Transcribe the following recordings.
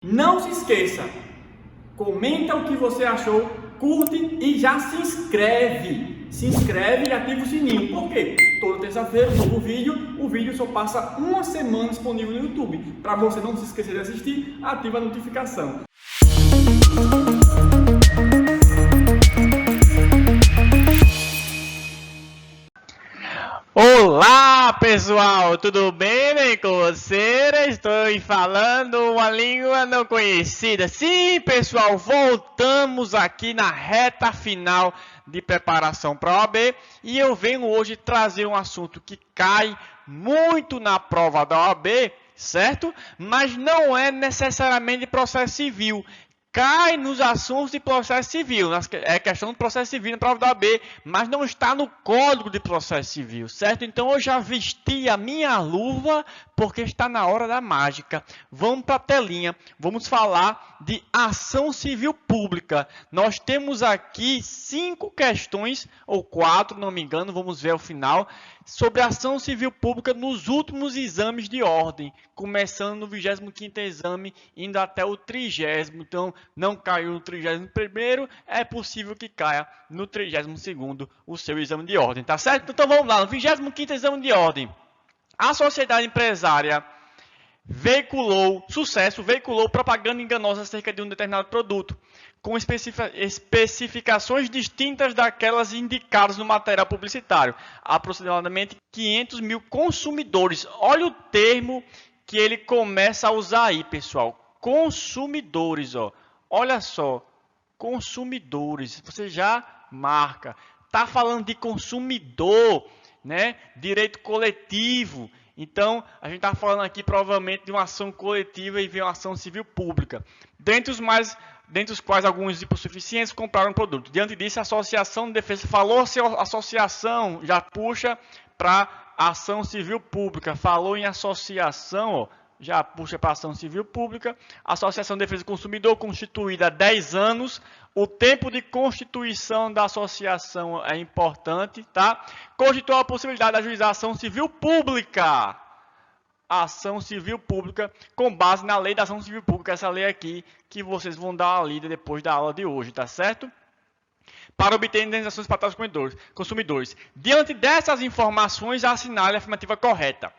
Não se esqueça, comenta o que você achou, curte e já se inscreve. Se inscreve e ativa o sininho. Por quê? Toda terça-feira, novo vídeo. O vídeo só passa uma semana disponível no YouTube. Para você não se esquecer de assistir, ativa a notificação. Olá pessoal, tudo bem com vocês? Estou falando uma língua não conhecida. Sim pessoal, voltamos aqui na reta final de preparação para a OAB e eu venho hoje trazer um assunto que cai muito na prova da OAB, certo? Mas não é necessariamente processo civil. Cai nos assuntos de processo civil, é questão de processo civil na prova da OAB, mas não está no Código de Processo Civil, certo? Então eu já vesti a minha luva porque está na hora da mágica. Vamos para a telinha, vamos falar de ação civil pública. Nós temos aqui 5 questões, ou 4, não me engano, vamos ver ao final, sobre ação civil pública nos últimos exames de ordem, começando no 25º exame, indo até o 30º. Então, não caiu no 31º, é possível que caia no 32º o seu exame de ordem, tá certo? Então, vamos lá, no 25º exame de ordem. A sociedade empresária veiculou propaganda enganosa acerca de um determinado produto, com especificações distintas daquelas indicadas no material publicitário. Aproximadamente 500 mil consumidores. Olha o termo que ele começa a usar aí, pessoal. Consumidores, ó. Olha só. Consumidores. Você já marca. Tá falando de consumidor, né? Direito coletivo. Então, a gente está falando aqui provavelmente de uma ação coletiva e de uma ação civil pública. Dentre os quais alguns hipossuficientes compraram o produto. Diante disso, a Associação de Defesa falou-se, associação já puxa para ação civil pública. Falou em associação, ó, já puxa para ação civil pública. A Associação de Defesa do Consumidor, constituída há 10 anos. O tempo de constituição da associação é importante, tá? Constituiu a possibilidade de ajuizar ação civil pública. Ação civil pública com base na lei da ação civil pública, essa lei aqui que vocês vão dar uma lida depois da aula de hoje, tá certo? Para obter indenizações para os consumidores. Diante dessas informações, assinale a afirmativa correta.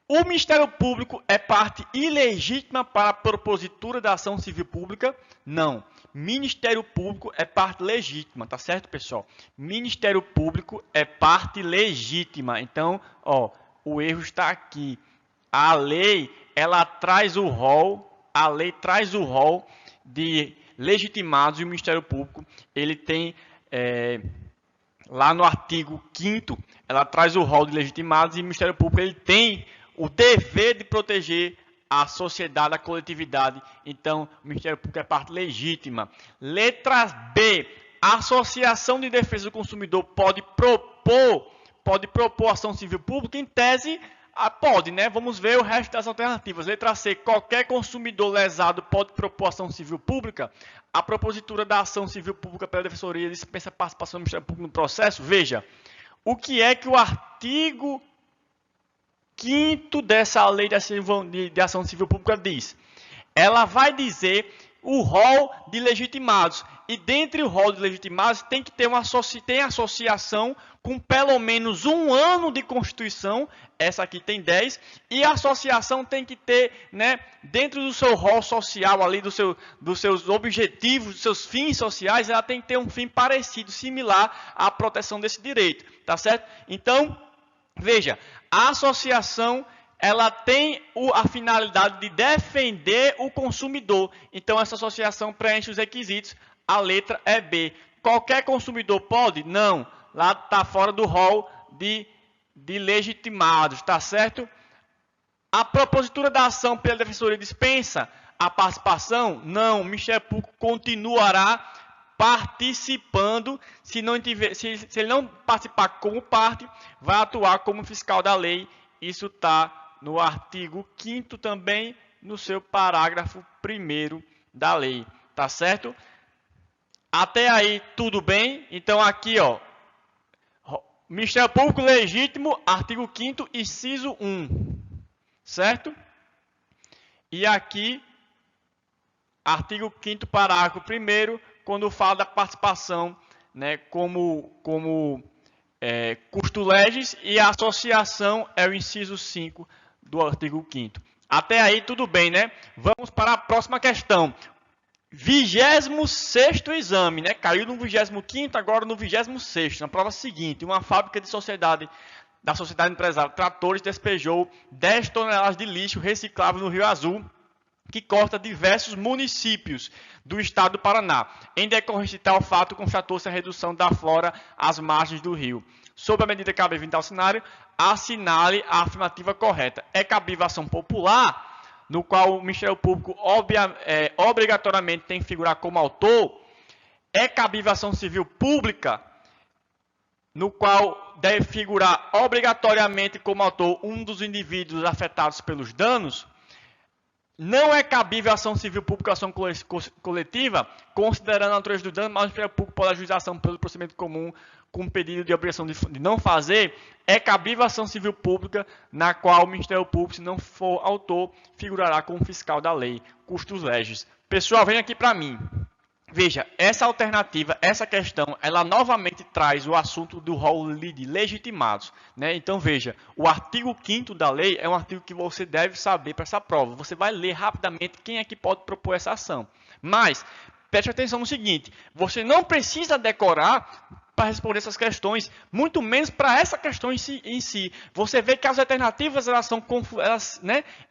O Ministério Público é parte ilegítima para a propositura da ação civil pública? Não. Ministério Público é parte legítima, tá certo, pessoal? Ministério Público é parte legítima. Então, ó, o erro está aqui. A lei, ela traz o rol, de legitimados e o Ministério Público, ele tem, lá no artigo 5º, ela traz o rol de legitimados e o Ministério Público, ele tem o dever de proteger a sociedade, a coletividade. Então, o Ministério Público é parte legítima. Letra B, a Associação de Defesa do Consumidor pode propor ação civil pública? Em tese, pode, né? Vamos ver o resto das alternativas. Letra C, qualquer consumidor lesado pode propor ação civil pública? A propositura da ação civil pública pela Defensoria dispensa a participação do Ministério Público no processo? Veja, o que é que o artigo 5º dessa lei de ação civil pública diz? Ela vai dizer o rol de legitimados. E dentre o rol de legitimados tem que ter associação com pelo menos 1 ano de constituição. Essa aqui tem 10. E a associação tem que ter, né, dentro do seu rol social, ali dos seus objetivos, dos seus fins sociais, ela tem que ter um fim parecido, similar à proteção desse direito. Tá certo? Então, veja, a associação, ela tem a finalidade de defender o consumidor. Então, essa associação preenche os requisitos. A letra é B. Qualquer consumidor pode? Não. Lá está fora do rol de legitimados, tá certo? A propositura da ação pela Defensoria dispensa a participação? Não. O Ministério Público continuará participando. Se ele não participar como parte, vai atuar como fiscal da lei. Isso está no artigo 5º também, no seu parágrafo 1º da lei. Tá certo? Até aí, tudo bem? Então, aqui, ó, Ministério Público legítimo, artigo 5º, inciso 1. Certo? E aqui, artigo 5º, parágrafo 1º, quando fala da participação, né, como custo legis, e a associação é o inciso 5 do artigo 5º. Até aí tudo bem, né? Vamos para a próxima questão. 26º exame, né? Caiu no 25º, agora no 26º, na prova seguinte. Uma fábrica da sociedade empresária Tratores despejou 10 toneladas de lixo reciclável no Rio Azul, que corta diversos municípios do estado do Paraná. Em decorrência de tal fato, constatou-se a redução da flora às margens do rio. Sob a medida cabível em tal cenário, assinale a afirmativa correta. É cabível a ação popular, no qual o Ministério Público obrigatoriamente tem que figurar como autor. É cabível a ação civil pública, no qual deve figurar obrigatoriamente como autor um dos indivíduos afetados pelos danos. Não é cabível a ação civil pública ou ação coletiva, considerando a natureza do dano, mas o Ministério Público pode ajuizar a ação pelo procedimento comum com pedido de obrigação de não fazer. É cabível a ação civil pública, na qual o Ministério Público, se não for autor, figurará como fiscal da lei, custos legis. Pessoal, vem aqui para mim. Veja, essa alternativa, essa questão, ela novamente traz o assunto do rol de legitimados, né? Então, veja, o artigo 5º da lei é um artigo que você deve saber para essa prova. Você vai ler rapidamente quem é que pode propor essa ação. Mas, preste atenção no seguinte, você não precisa decorar para responder essas questões, muito menos para essa questão em si. Você vê que as alternativas elas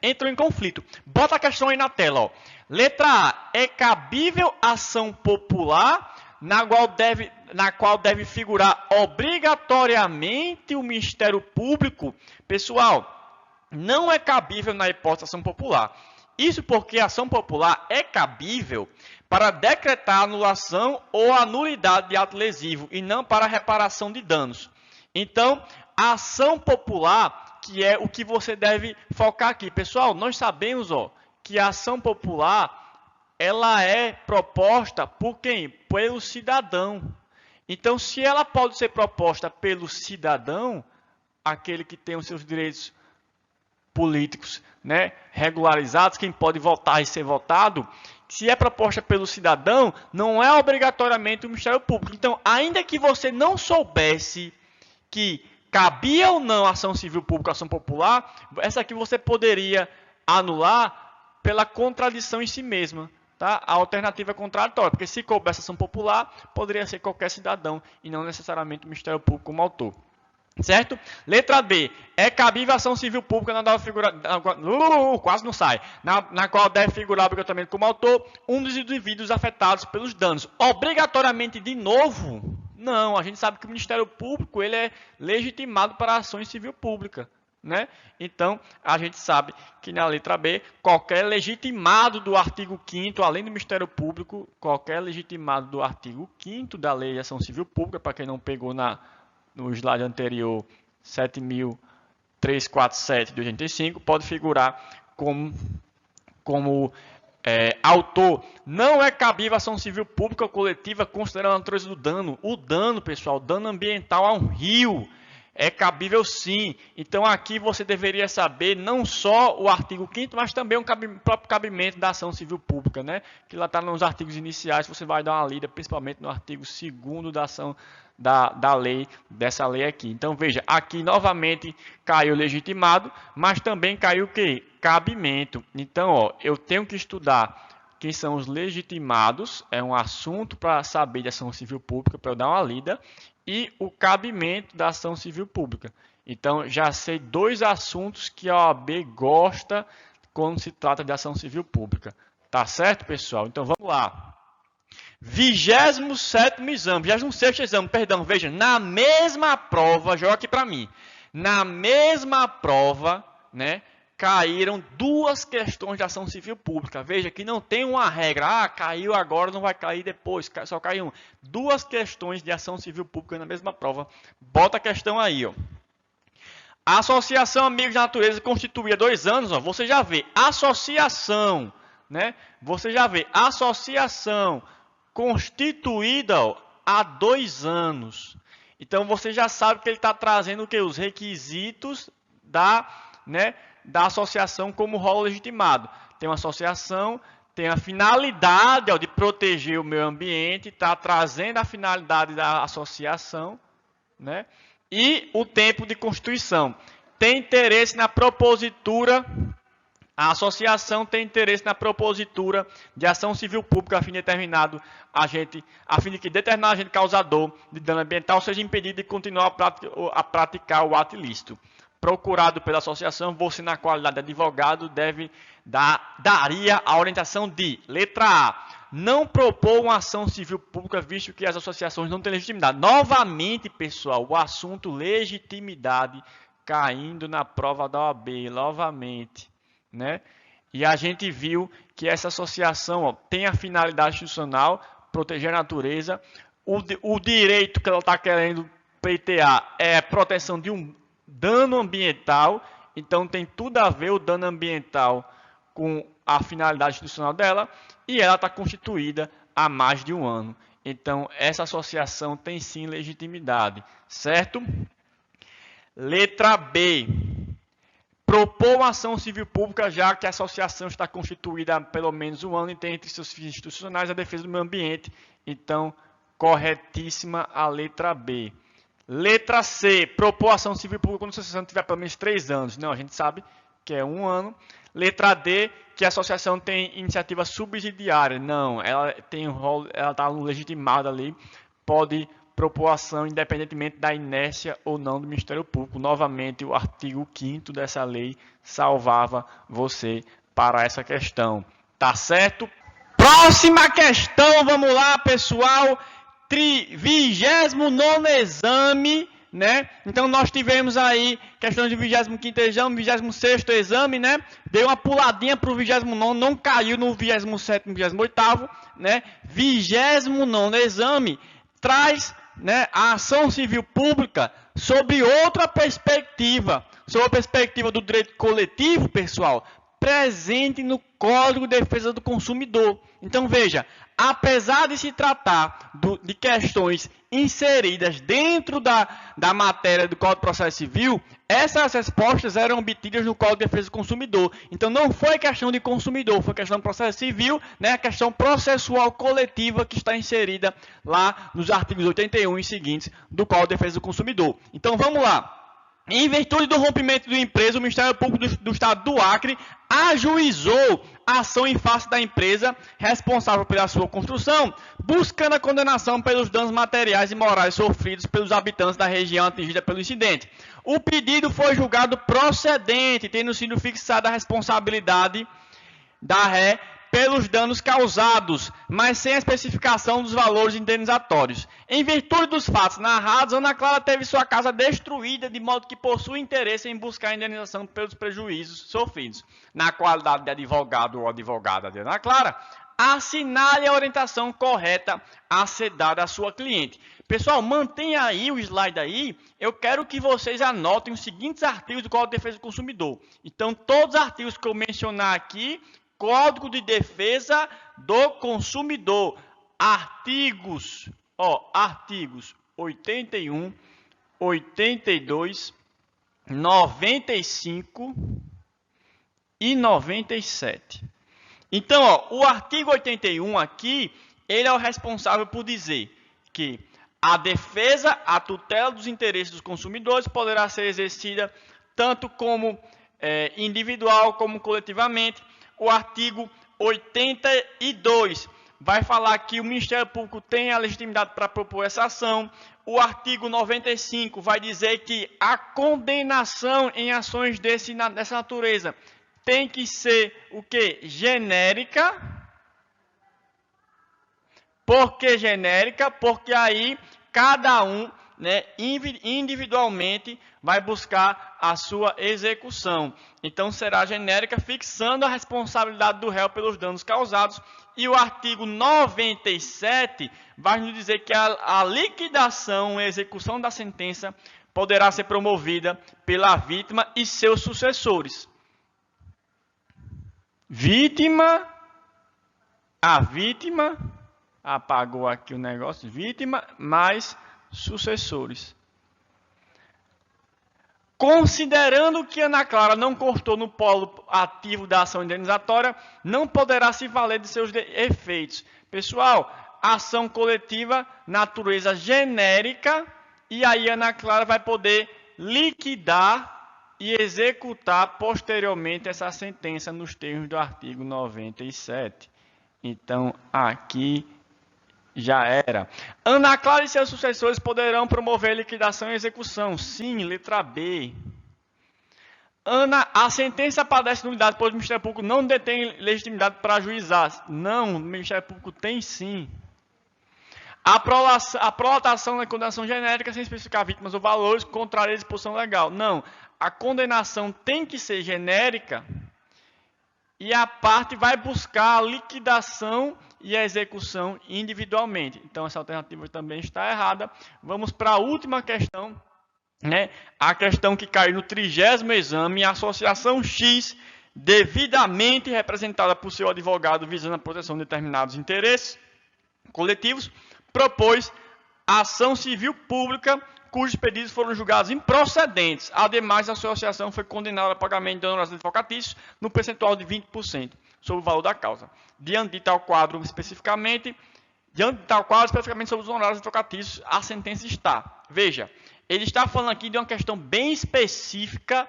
entram em conflito. Bota a questão aí na tela. Ó. Letra A. É cabível ação popular na qual deve figurar obrigatoriamente o Ministério Público? Pessoal, não é cabível na hipótese de ação popular. Isso porque a ação popular é cabível para decretar anulação ou a nulidade de ato lesivo e não para reparação de danos. Então, a ação popular, que é o que você deve focar aqui. Pessoal, nós sabemos que a ação popular ela é proposta por quem? Pelo cidadão. Então, se ela pode ser proposta pelo cidadão, aquele que tem os seus direitos políticos, né, regularizados, quem pode votar e ser votado, se é proposta pelo cidadão, não é obrigatoriamente o Ministério Público. Então, ainda que você não soubesse que cabia ou não a ação civil pública, a ação popular, essa aqui você poderia anular pela contradição em si mesma. Tá? A alternativa é contraditória, porque se coubesse ação popular, poderia ser qualquer cidadão e não necessariamente o Ministério Público como autor. Certo? Letra B. É cabível a ação civil pública quase não sai. Na qual deve figurar obrigatoriamente como autor um dos indivíduos afetados pelos danos. Obrigatoriamente de novo? Não, a gente sabe que o Ministério Público ele é legitimado para ações civil pública. Né? Então, a gente sabe que na letra B, qualquer legitimado do artigo 5º, além do Ministério Público, qualquer legitimado do artigo 5º da Lei de Ação Civil Pública, para quem não pegou no slide anterior, 7.347 de 85, pode figurar como autor. Não é cabível ação civil pública ou coletiva considerando a natureza do dano. O dano, pessoal, dano ambiental a um rio, é cabível sim. Então aqui você deveria saber não só o artigo 5º, mas também o próprio cabimento da ação civil pública, né? Que lá está nos artigos iniciais, você vai dar uma lida, principalmente no artigo 2º da ação dessa lei aqui. Então veja, aqui novamente caiu legitimado, mas também caiu o quê? Cabimento. Então, eu tenho que estudar quem são os legitimados, é um assunto para saber de ação civil pública, para eu dar uma lida, e o cabimento da ação civil pública. Então, já sei dois assuntos que a OAB gosta quando se trata de ação civil pública. Tá certo, pessoal? Então, vamos lá. 27º exame, 26º exame, perdão, veja, na mesma prova, joga aqui para mim, na mesma prova, né, caíram duas questões de ação civil pública. Veja que não tem uma regra, caiu agora, não vai cair depois, só caiu uma. Duas questões de ação civil pública na mesma prova. Bota a questão aí, ó. A Associação Amigos da Natureza constituía 2 anos, ó, você já vê, associação, né? Você já vê, associação constituída, ó, há 2 anos. Então, você já sabe que ele está trazendo o que? Os requisitos da associação como rol legitimado. Tem uma associação, tem a finalidade de proteger o meio ambiente, está trazendo a finalidade da associação, né? E o tempo de constituição. Tem interesse na propositura, a associação tem interesse na propositura de ação civil pública a fim de que determinado agente causador de dano ambiental seja impedido de continuar a praticar o ato ilícito. Procurado pela associação, você, na qualidade de advogado, daria a orientação de: letra A, não propor uma ação civil pública, visto que as associações não têm legitimidade. Novamente, pessoal, o assunto legitimidade caindo na prova da OAB, novamente, né? E a gente viu que essa associação tem a finalidade institucional, proteger a natureza. O direito que ela está querendo pleitear é a proteção de um dano ambiental, então tem tudo a ver o dano ambiental com a finalidade institucional dela, e ela está constituída há mais de um ano. Então, essa associação tem sim legitimidade, certo? Letra B. Propor uma ação civil pública, já que a associação está constituída há pelo menos um ano e tem entre seus fins institucionais a defesa do meio ambiente. Então, corretíssima a letra B. Letra C. Propor ação civil pública quando a associação tiver pelo menos 3 anos. Não, a gente sabe que é 1 ano. Letra D. Que a associação tem iniciativa subsidiária. Não, ela tem rol, ela está legitimada ali. Pode propor ação independentemente da inércia ou não do Ministério Público. Novamente, o artigo 5º dessa lei salvava você para essa questão. Tá certo? Próxima questão, vamos lá, pessoal. 29º exame, né? Então, nós tivemos aí questões de 25º exame, 26º exame, né? Deu uma puladinha para o 29º, não caiu no 27º, 28º, né? 29º exame traz, né, a ação civil pública sobre outra perspectiva, sobre a perspectiva do direito coletivo, pessoal, presente no Código de Defesa do Consumidor. Então, veja, apesar de se tratar de questões inseridas dentro da matéria do Código de Processo Civil, essas respostas eram obtidas no Código de Defesa do Consumidor. Então, não foi questão de consumidor, foi questão de processo civil, né, a questão processual coletiva que está inserida lá nos artigos 81 e seguintes do Código de Defesa do Consumidor. Então, vamos lá. Em virtude do rompimento da empresa, o Ministério Público do Estado do Acre ajuizou a ação em face da empresa responsável pela sua construção, buscando a condenação pelos danos materiais e morais sofridos pelos habitantes da região atingida pelo incidente. O pedido foi julgado procedente, tendo sido fixada a responsabilidade da ré pelos danos causados, mas sem a especificação dos valores indenizatórios. Em virtude dos fatos narrados, Ana Clara teve sua casa destruída, de modo que possui interesse em buscar a indenização pelos prejuízos sofridos. Na qualidade de advogado ou advogada de Ana Clara, assinale a orientação correta a ser dada à sua cliente. Pessoal, mantenha aí o slide aí. Eu quero que vocês anotem os seguintes artigos do Código de Defesa do Consumidor. Então, todos os artigos que eu mencionar aqui, Código de Defesa do Consumidor, artigos 81, 82, 95 e 97. Então, o artigo 81 aqui, ele é o responsável por dizer que a defesa, a tutela dos interesses dos consumidores poderá ser exercida tanto como individual como coletivamente. O artigo 82 vai falar que o Ministério Público tem a legitimidade para propor essa ação. O artigo 95 vai dizer que a condenação em ações dessa natureza tem que ser o quê? Genérica. Por que genérica? Porque aí cada um, né, individualmente vai buscar a sua execução. Então será genérica, fixando a responsabilidade do réu pelos danos causados. E o artigo 97 vai nos dizer que a liquidação e execução da sentença poderá ser promovida pela vítima e seus sucessores. A vítima, apagou aqui o negócio, vítima mais sucessores. Considerando que Ana Clara não constou no polo ativo da ação indenizatória, não poderá se valer de seus efeitos. Pessoal, ação coletiva, natureza genérica, e aí Ana Clara vai poder liquidar e executar posteriormente essa sentença nos termos do artigo 97. Então, aqui já era. Ana Clara e seus sucessores poderão promover liquidação e execução. Sim, letra B. A sentença padece nulidade, pois o Ministério Público não detém legitimidade para ajuizar. Não, o Ministério Público tem sim. A prolatação da condenação genérica sem especificar vítimas ou valores contrária à disposição legal. Não, a condenação tem que ser genérica e a parte vai buscar a liquidação e a execução individualmente. Então, essa alternativa também está errada. Vamos para a última questão, né? A questão que caiu no 30º exame, a associação X, devidamente representada por seu advogado visando a proteção de determinados interesses coletivos, propôs ação civil pública cujos pedidos foram julgados improcedentes. Ademais, a associação foi condenada a pagamento de honorários advocatícios no percentual de 20% sobre o valor da causa. Diante de tal quadro, especificamente sobre os honorários advocatícios, a sentença está. Veja, ele está falando aqui de uma questão bem específica,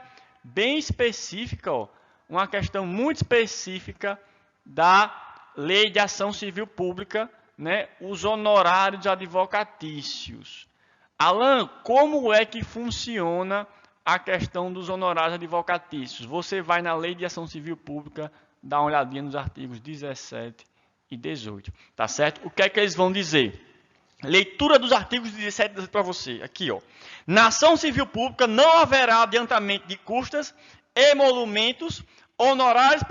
ó, uma questão muito específica da Lei de Ação Civil Pública, né, os honorários advocatícios. Alan, como é que funciona a questão dos honorários advocatícios? Você vai na Lei de Ação Civil Pública, dá uma olhadinha nos artigos 17 e 18, tá certo? O que é que eles vão dizer? Leitura dos artigos 17 e 18 para você, aqui, ó. Na ação civil pública não haverá adiantamento de custas, emolumentos, honorários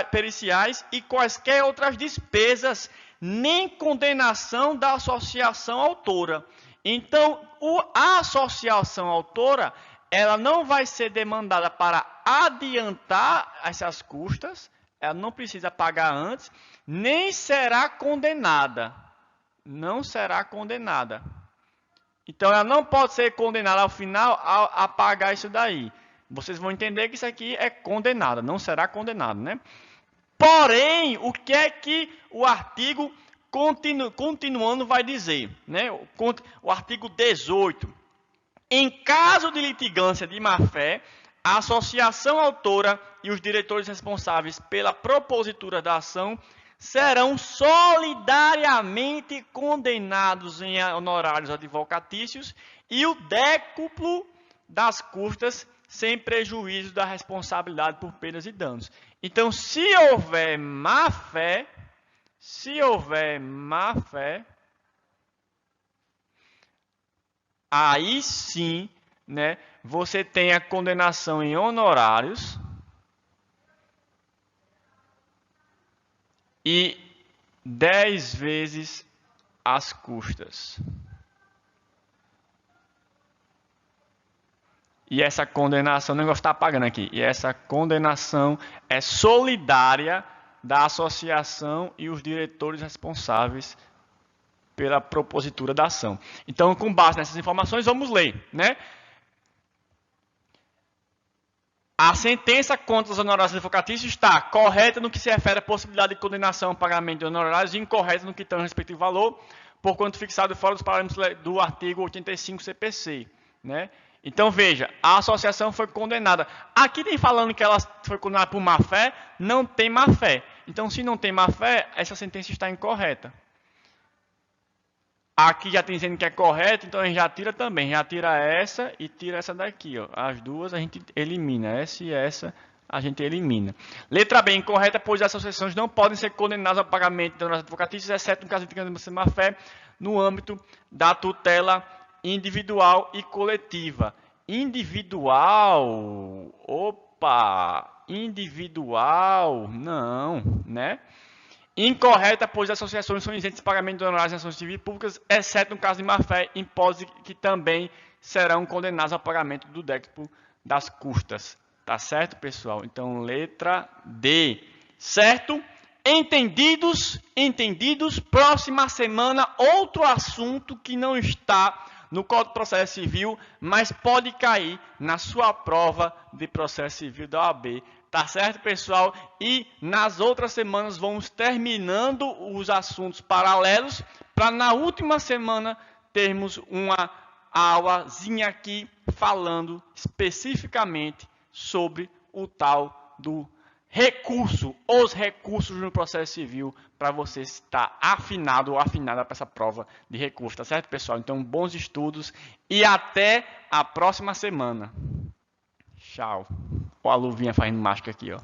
periciais e quaisquer outras despesas, nem condenação da associação autora. Então, a associação autora, ela não vai ser demandada para adiantar essas custas, ela não precisa pagar antes, nem será condenada. Não será condenada. Então, ela não pode ser condenada ao final a pagar isso daí. Vocês vão entender que isso aqui é condenada, não será condenada, né? Porém, o que é que o artigo continuando vai dizer, né? O artigo 18. Em caso de litigância de má-fé, a associação autora e os diretores responsáveis pela propositura da ação serão solidariamente condenados em honorários advocatícios e o décuplo das custas sem prejuízo da responsabilidade por perdas e danos. Então, se houver má-fé, aí sim, né, você tem a condenação em honorários e 10 vezes as custas. E essa condenação, o negócio está apagando aqui, e essa condenação é solidária da associação e os diretores responsáveis pela propositura da ação. Então, com base nessas informações, vamos ler, né? A sentença contra os honorários advocatícios está correta no que se refere à possibilidade de condenação ao pagamento de honorários e incorreta no que tem o respectivo valor, porquanto fixado fora dos parâmetros do artigo 85 CPC, né? Então, veja, a associação foi condenada. Aqui tem falando que ela foi condenada por má-fé, não tem má-fé. Então, se não tem má-fé, essa sentença está incorreta. Aqui já tem dizendo que é correto, então a gente já tira também. Já tira essa e tira essa daqui, ó. As duas a gente elimina. Essa e essa a gente elimina. Letra B, incorreta, pois as associações não podem ser condenadas ao pagamento de honorários advocatícios, exceto no caso de litigância de má-fé, no âmbito da tutela individual e coletiva. Individual, individual, não, né? Incorreta, pois as associações são isentas de pagamento de honorários em ações civis públicas, exceto no caso de má-fé, em hipótese que também serão condenados ao pagamento do décuplo das custas. Tá certo, pessoal? Então, letra D. Certo? Entendidos? Próxima semana, outro assunto que não está no Código de Processo Civil, mas pode cair na sua prova de processo civil da OAB. Tá certo, pessoal? E nas outras semanas vamos terminando os assuntos paralelos para na última semana termos uma aulazinha aqui falando especificamente sobre o tal do recurso, os recursos no processo civil, para você estar afinado ou afinada para essa prova de recurso, tá certo, pessoal? Então, bons estudos e até a próxima semana. Tchau. Ó a luvinha fazendo mágica aqui, ó.